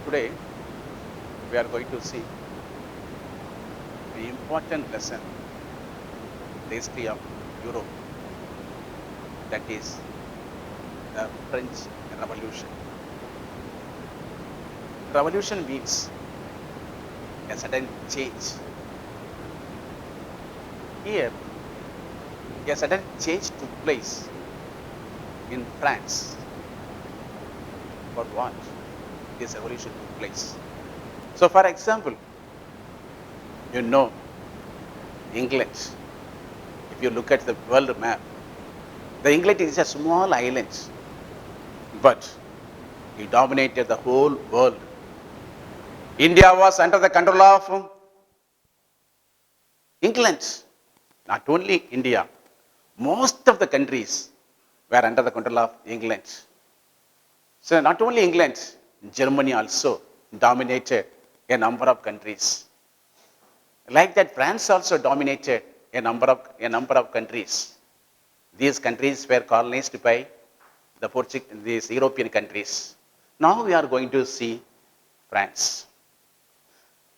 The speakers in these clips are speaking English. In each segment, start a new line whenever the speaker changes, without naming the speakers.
Today, we are going to see the important lesson in the history of Europe, that is the French Revolution. Revolution means a sudden change. Here, a sudden change took place in France. For what this revolution took place? So, for example, you know England. If you look at the world map, the England is a small island, but it dominated the whole world. India was under the control of England. Not only India, most of the countries were under the control of England. So not only England, Germany also dominated a number of countries. Like that, France also dominated a number of countries. These countries were colonized by these European countries. Now we are going to see France.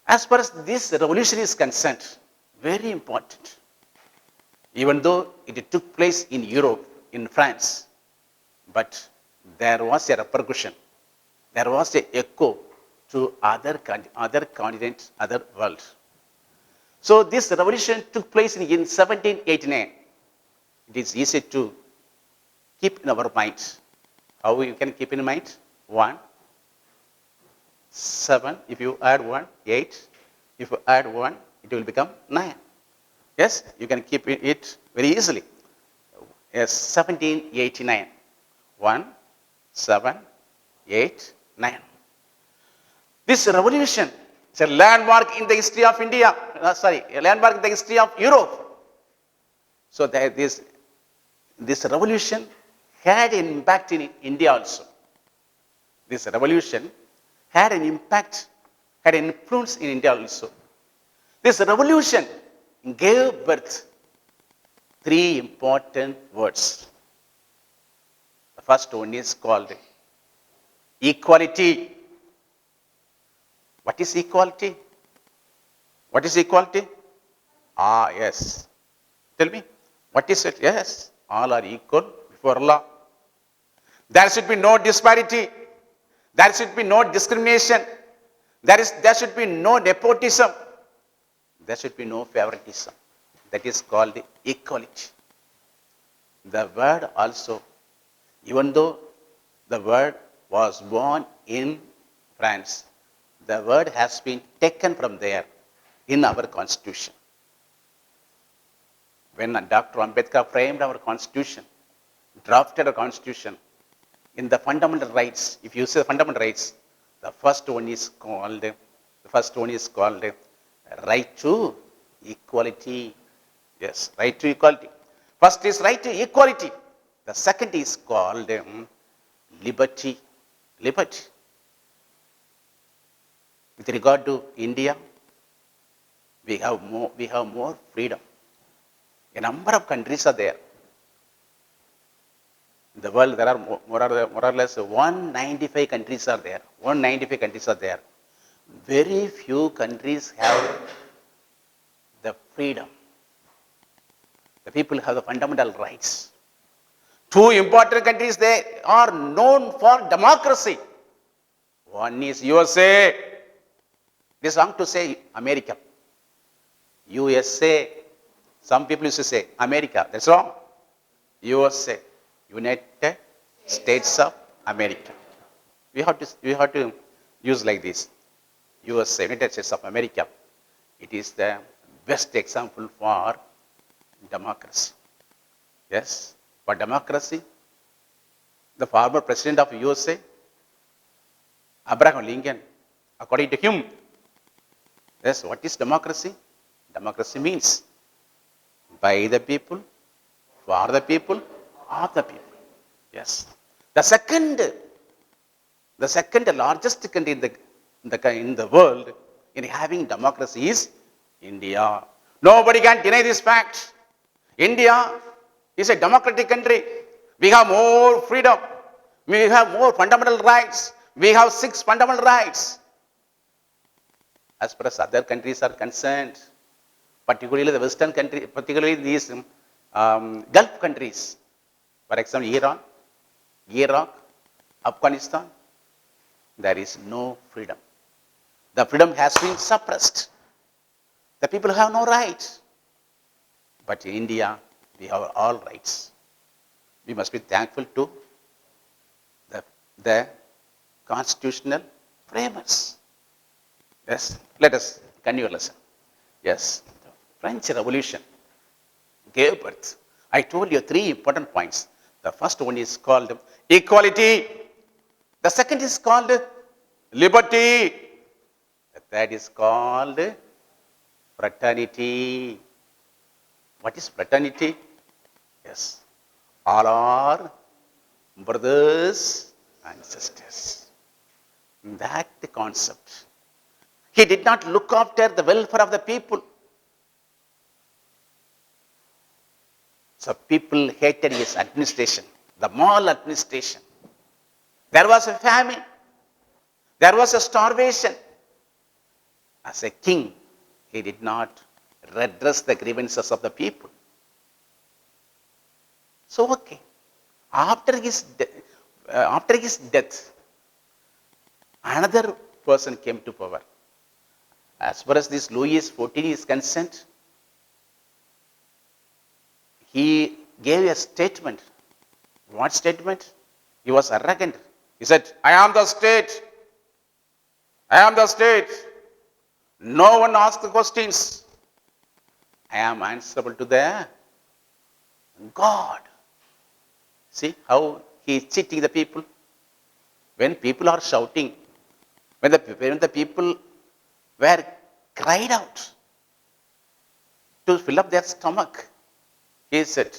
As far as this revolution is concerned, very important. Even though it took place in Europe, in France, but there was a repercussion. There was an echo to other continents, other world. So this revolution took place in 1789. It is easy to keep in our minds. How you can keep in mind? 1, 7. If you add 1, 8. If you add 1, it will become 9. Yes, you can keep it very easily. Yes, 1789. 1, 7, 8, 9. This revolution is a landmark in the history of India. A landmark in the history of Europe. So this revolution had an impact in India also. This revolution had an impact, had an influence in India also. This revolution gave birth 3 important words. The first one is called equality. What is equality? What is equality? Yes. Tell me, what is it? Yes, all are equal before Allah. There should be no disparity. There should be no discrimination. There should be no nepotism. There should be no favoritism. That is called equality. The word also, even though the word was born in France, the word has been taken from there in our constitution. When Dr. Ambedkar framed our constitution, drafted our constitution, in the fundamental rights, if you say fundamental rights, the first one is called right to equality. Yes, right to equality. First is right to equality. The second is called liberty. Liberty. With regard to India, we have more freedom. A number of countries are there. In the world, there are more or less 195 countries are there. 195 countries are there. Very few countries have the freedom. The people have the fundamental rights. 2 important countries, they are known for democracy. One is USA. It is wrong to say America. USA. Some people used to say America. That's wrong. USA. United States of America. We have to use like this. USA, United States of America. It is the best example for democracy. Yes, for democracy, the former president of USA, Abraham Lincoln, according to him, yes, what is democracy? Democracy means by the people, for the people, of the people. Yes. The second largest country in the world in having democracy is India. Nobody can deny this fact. India is a democratic country. We have more freedom. We have more fundamental rights. We have 6 fundamental rights. as far as other countries are concerned, particularly the Western country, particularly these Gulf countries, for example, Iran, Iraq, Afghanistan, there is no freedom. The freedom has been suppressed. The people have no rights. But in India, we have all rights. We must be thankful to the constitutional framers. Yes, let us continue our lesson. Yes, the French Revolution gave birth. I told you three important points. The first one is called equality. The second is called liberty. The third is called fraternity. What is fraternity? Yes, all are brothers and sisters. That the concept. He did not look after the welfare of the people. So people hated his administration, the moral administration. There was a famine. There was a starvation. As a king, he did not redress the grievances of the people. So, okay. After his death, another person came to power. As far as this Louis XIV is concerned, he gave a statement. What statement? He was arrogant. He said, I am the state. I am the state. No one asks the questions. I am answerable to the God. See how he is cheating the people? When people are shouting, when the people were cried out to fill up their stomach, he said,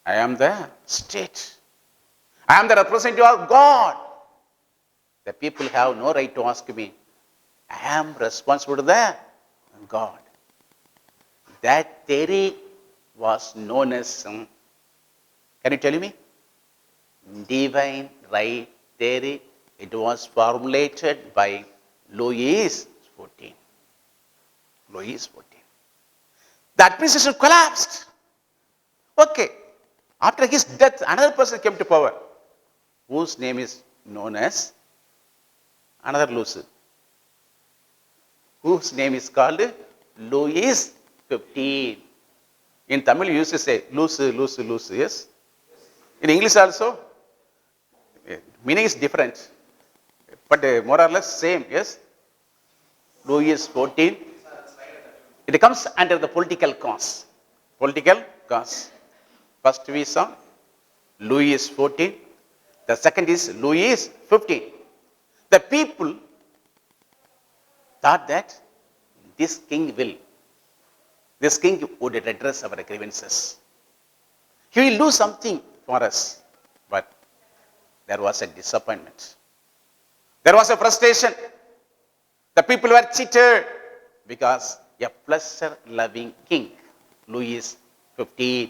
I am the state. I am the representative of God. The people have no right to ask me. I am responsible to the God. That theory was known as, can you tell me? Divine right theory. It was formulated by Louis XIV. Louis XIV. The administration collapsed. Okay. After his death, another person came to power, whose name is known as another Louis, whose name is called Louis XV. In Tamil, you used to say Louis, yes? In English also, meaning is different, but more or less same, yes? Louis XIV. It comes under the political cause. Political cause. First we saw Louis XIV. The second is Louis XV. The people thought that this king would redress our grievances. He will do something for us. But there was a disappointment. There was a frustration. The people were cheated because a pleasure-loving king, Louis XV.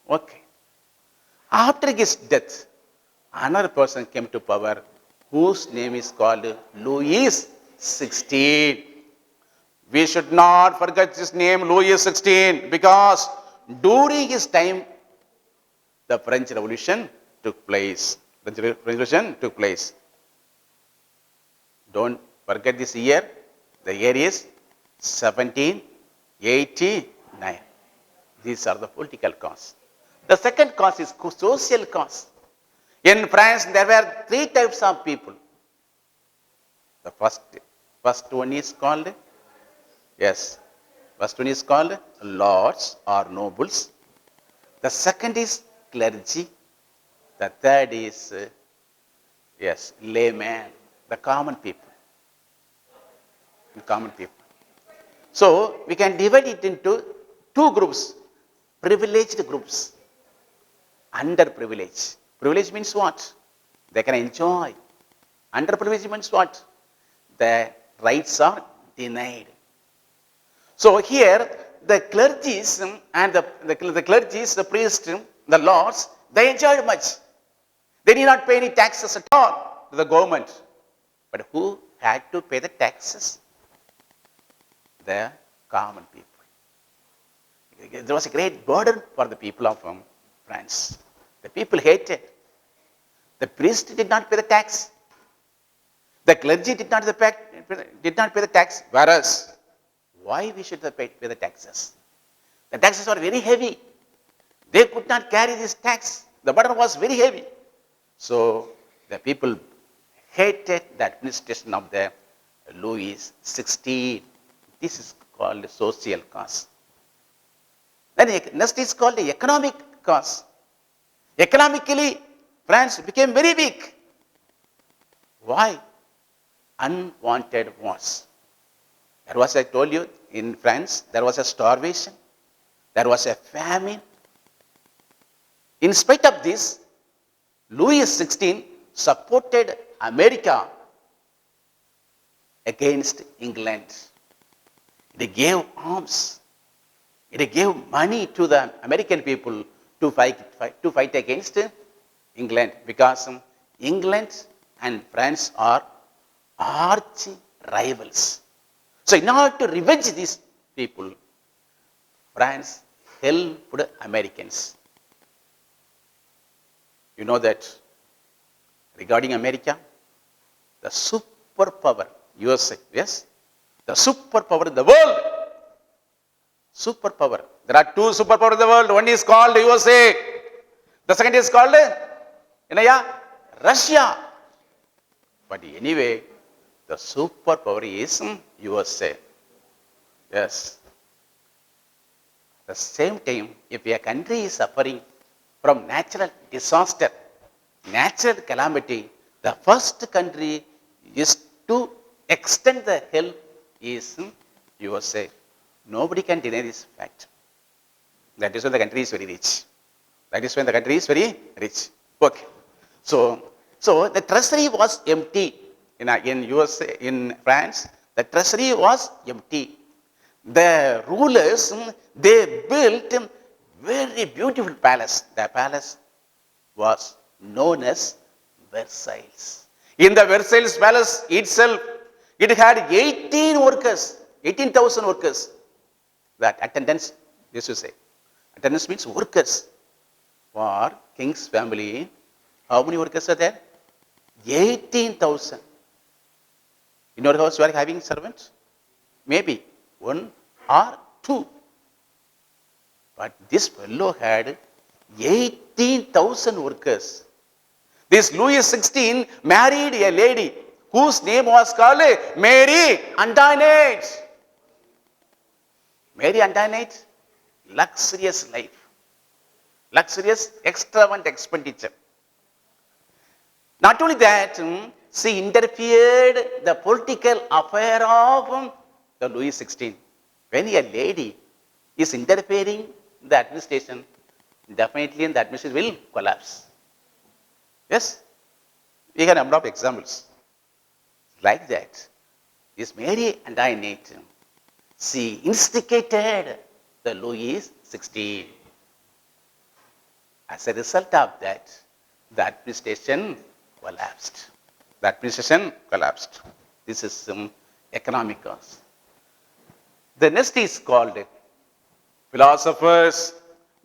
Okay. After his death, another person came to power whose name is called Louis XVI. We should not forget his name, Louis XVI, because during his time, the French Revolution took place. French Revolution took place. Don't forget this year. The year is 1789. These are the political causes. The second cause is social cause. In France, there were three types of people. The first one is called, lords or nobles. The second is clergy. The third is, layman, the common people. So, we can divide it into two groups, privileged groups, underprivileged. Privilege means what? They can enjoy. Underprivileged means what? The rights are denied. So here, the clergies and the clergies, the priests, the lords, they enjoyed much. They did not pay any taxes at all to the government. But who had to pay the taxes? The common people. There was a great burden for the people of France. The people hated. The priest did not pay the tax. The clergy did not pay the tax. Whereas, why we should pay the taxes? The taxes were very heavy. They could not carry this tax. The burden was very heavy. So the people hated the administration of the Louis XVI. This is called social cause. Then next is called the economic cause. Economically, France became very weak. Why? Unwanted wars. There was, I told you, in France, there was a starvation. There was a famine. In spite of this, Louis XVI supported America against England. It gave arms. It gave money to the American people to fight against England, because England and France are arch rivals. So in order to revenge these people, France helped Americans. You know that regarding America, the superpower, USA, yes? The superpower in the world. Superpower. There are two superpowers in the world. One is called USA. The second is called Russia. But anyway, the superpower is USA. Yes. At the same time, if a country is suffering from natural disaster, natural calamity, the first country is to extend the help is USA. Nobody can deny this fact. That is when the country is very rich. That is when the country is very rich. Okay. So the treasury was empty in USA, in France. The treasury was empty. The rulers, they built a very beautiful palace. The palace was known as Versailles. In the Versailles palace itself, it had 18,000 workers. That attendance, this you say. Attendance means workers. For king's family, how many workers are there? 18,000. In your house, you are having servants? Maybe one or two. But this fellow had 18,000 workers. This Louis XVI married a lady whose name was called Mary Antoinette. Mary Antoinette, luxurious life. Luxurious, extravagant expenditure. Not only that, she interfered the political affair of the Louis XVI. When a lady is interfering in the administration, definitely the administration will collapse. Yes? We have a number of examples. Like that, this Mary Antoinette, she instigated the Louis XVI. As a result of that, the administration collapsed. The administration collapsed. This is economic cause. The next is called philosophers.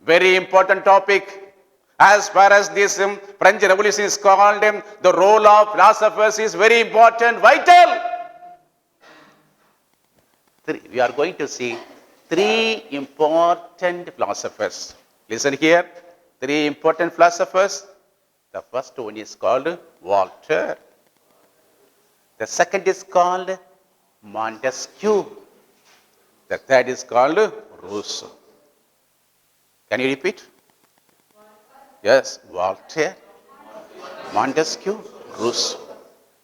Very important topic. As far as this French Revolution is called, the role of philosophers is very important, vital. We are going to see three important philosophers. Listen here. Three important philosophers. The first one is called Voltaire. The second is called Montesquieu. The third is called Rousseau. Can you repeat? Yes, Voltaire, Montesquieu, Rousseau.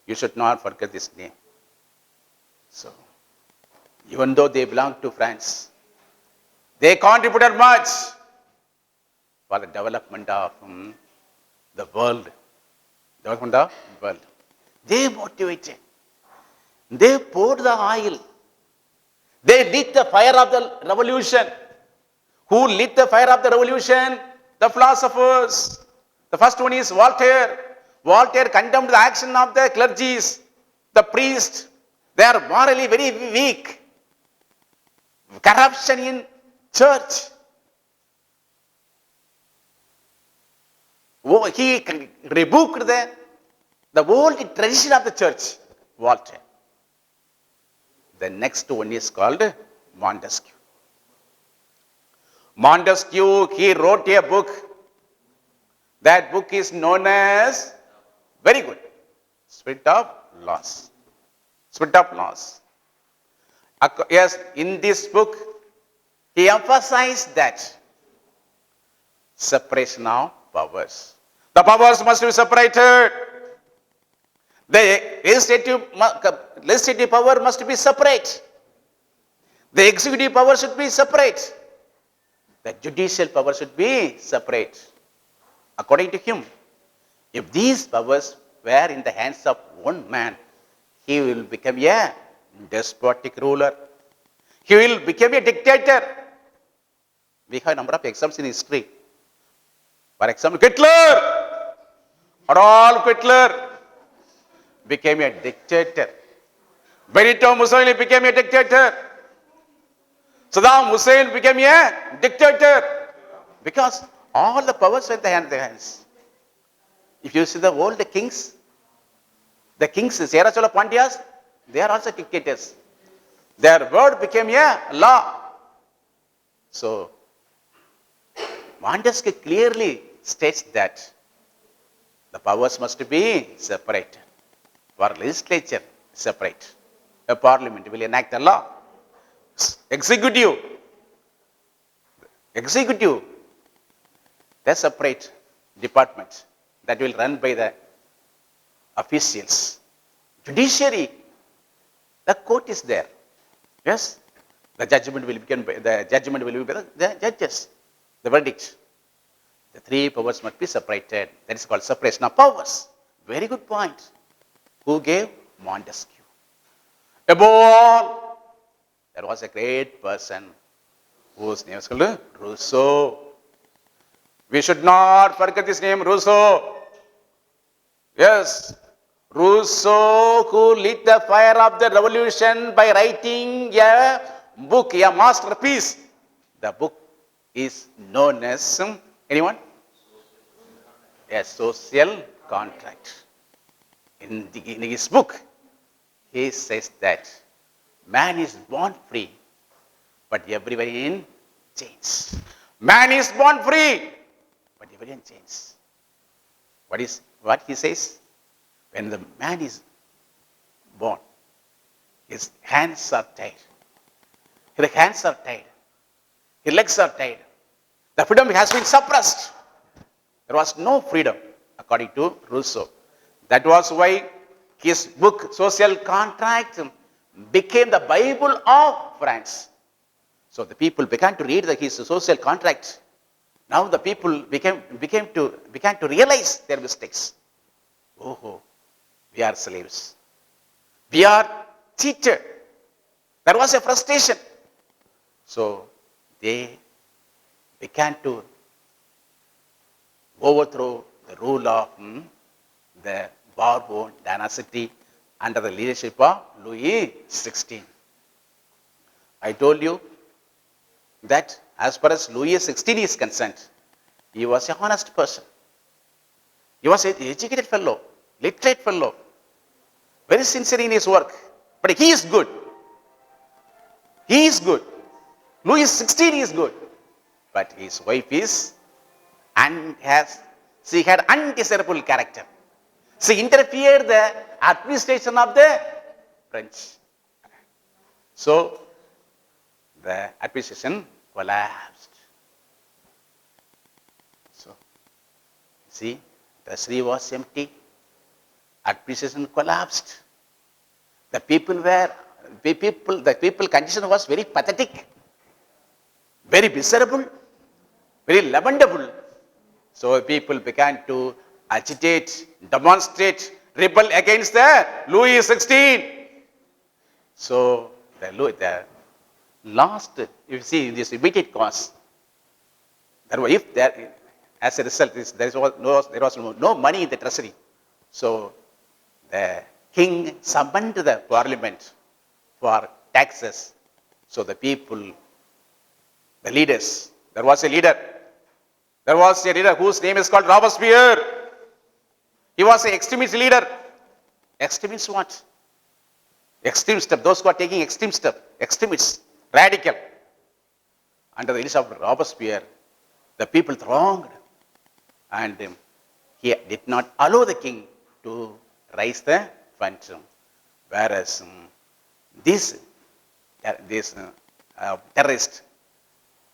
You should not forget this name. So, even though they belong to France, they contributed much for the development of the world. Development of the world. They motivated. They poured the oil. They lit the fire of the revolution. Who lit the fire of the revolution? The philosophers. The first one is Voltaire. Voltaire condemned the action of the clergies. The priests, they are morally very weak. Corruption in church. Oh, he rebuked the old tradition of the church. Walter. The next one is called Montesquieu. Montesquieu, he wrote a book. That book is known as, very good, Spirit of Laws. Spirit of Laws. Yes, in this book, he emphasized that separation of powers. The powers must be separated. The legislative power must be separate. The executive power should be separate. The judicial power should be separate. According to him, if these powers were in the hands of one man, he will become a despotic ruler. He will become a dictator. We have a number of examples in history. For example, Hitler, Adolf Hitler became a dictator. Benito Mussolini became a dictator. Saddam Hussein became a dictator. Because all the powers were in their hands. If you see the old kings, the kings, Sera Chola Pandyas, they are also dictators. Their word became a law. So, Montesquieu clearly states that the powers must be separated. For legislature, separate. A parliament will enact a law. Executive, the separate department that will run by the officials. Judiciary, the court is there. Yes, the judgment will be by the judges. The verdict. The three powers must be separated. That is called separation of powers. Very good point. Who gave? Montesquieu. Above all, there was a great person whose name is called Rousseau. We should not forget his name, Rousseau. Yes, Rousseau, who lit the fire of the revolution by writing a book, a masterpiece. The book is known as, anyone? A social contract. In his book, he says that man is born free, but everywhere in chains. Man is born free, but everywhere in chains. What he says? When the man is born, his hands are tied. His hands are tied. His legs are tied. The freedom has been suppressed. There was no freedom, according to Rousseau. That was why his book, Social Contract, became the Bible of France. So the people began to read his social contract. Now the people began to realize their mistakes. Oh, we are slaves. We are cheated. There was a frustration. So they began to overthrow the rule of the Bourbon dynasty under the leadership of Louis XVI. I told you that as far as Louis XVI is concerned, he was a honest person. He was an educated fellow, literate fellow, very sincere in his work. But he is good. He is good. Louis XVI is good. But his wife is, she had undesirable character. She interfered the administration of the French. So, the administration collapsed. So, see, the Sri was empty. Administration collapsed. The people condition was very pathetic, very miserable, very lamentable. So people began to agitate, demonstrate, rebel against the Louis XVI. So the last, if you see this immediate cause, as a result, there was no money in the treasury. So the king summoned the parliament for taxes. So the people, the leaders, there was a leader. There was a leader whose name is called Robespierre. He was an extremist leader. Extremists what? Extreme step. Those who are taking extreme step. Extremists. Radical. Under the leadership of Robespierre, the people thronged. And he did not allow the king to raise the funds. Whereas these terrorists,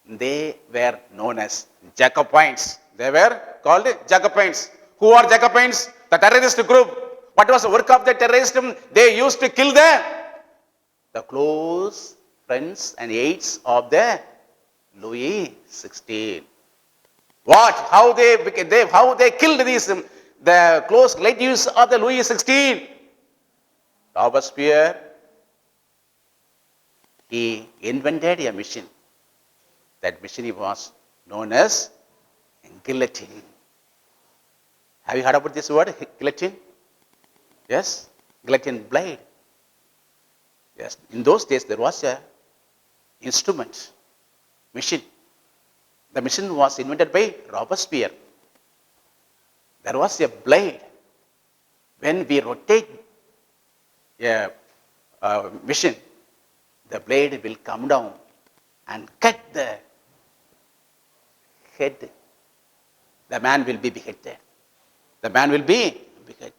they were known as Jacobins. They were called Jacobins. Who are Jacobins? The terrorist group. What was the work of the terrorism? They used to kill the close friends and aides of the Louis XVI. What? How they killed these the close relatives of the Louis XVI? Robespierre, he invented a machine. That machine was known as guillotine. Have you heard about this word, guillotine? Yes, guillotine blade. Yes, in those days there was a instrument, machine. The machine was invented by Robespierre. There was a blade. When we rotate a machine, the blade will come down and cut the head. The man will be beheaded. The man will be beheaded.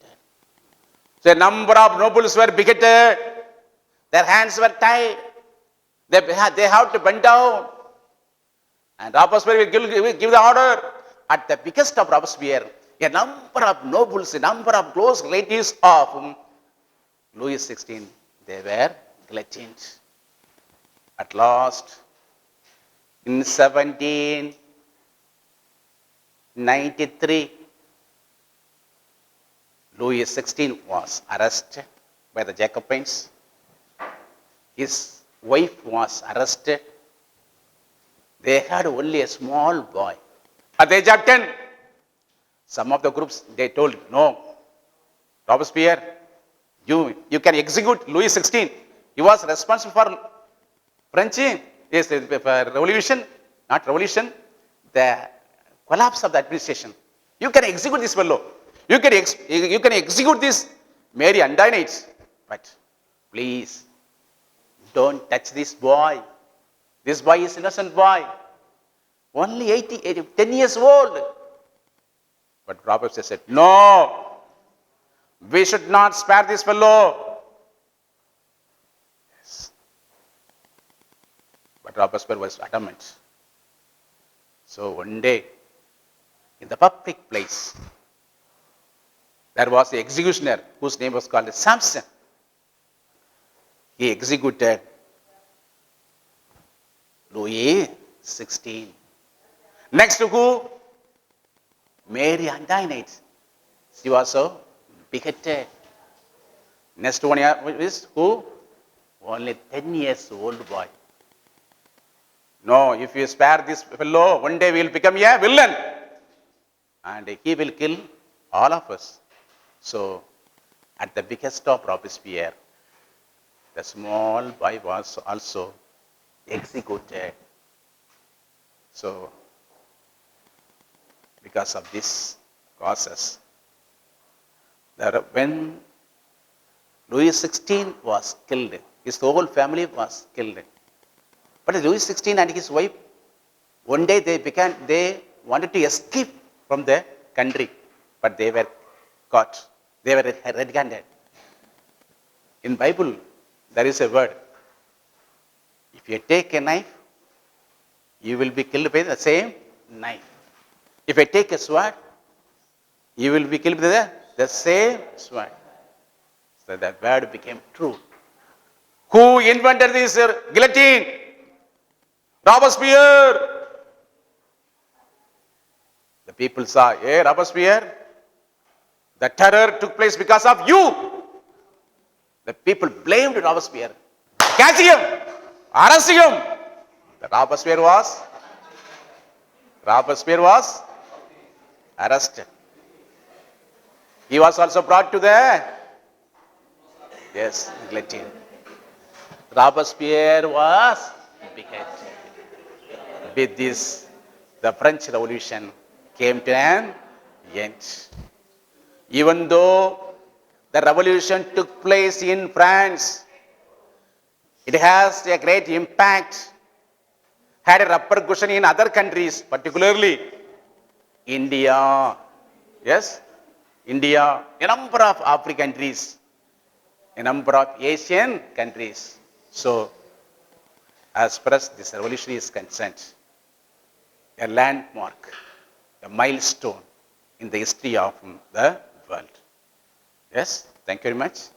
So a number of nobles were beheaded. Their hands were tied. They have to bend down. And Robespierre will give the order. At the biggest of Robespierre, a number of nobles, a number of close relatives of Louis XVI, they were guillotined. At last, in 1793, Louis XVI was arrested by the Jacobins. His wife was arrested. They had only a small boy. At the age of 10, some of the groups, they told, no, Robespierre, you can execute Louis XVI. He was responsible for French revolution, not revolution, the collapse of the administration. You can execute this fellow. You can execute this Mary Antoinette. But please, don't touch this boy. This boy is innocent boy. Only 10 years old. But Robespierre said, no, we should not spare this fellow. Yes. But Robespierre was adamant. So one day, in the public place, there was the executioner whose name was called Samson. He executed Louis XVI. Next to who? Mary Antoinette. She was so beheaded. Next one is who? Only 10 years old boy. No, if you spare this fellow, one day we will become a villain. And he will kill all of us. So, at the biggest of Robespierre, the small boy was also executed. So, because of this causes, when Louis XVI was killed, his whole family was killed. But Louis XVI and his wife, one day they wanted to escape from the country, but they were caught. They were red-handed. In Bible, there is a word. If you take a knife, you will be killed by the same knife. If I take a sword, you will be killed by the same sword. So that word became true. Who invented this guillotine? Robespierre. The people saw, hey, Robespierre, the terror took place because of you. The people blamed Robespierre. Catch him! Arrest him! Robespierre was arrested. He was also brought to the Yes, guillotine. Robespierre was beheaded. With this, the French Revolution came to an end. Even though the revolution took place in France, it has a great impact, had a repercussion in other countries, particularly India. Yes, India, a number of African countries, a number of Asian countries. So, as far as this revolution is concerned, a landmark, a milestone in the history of the world. Yes, thank you very much.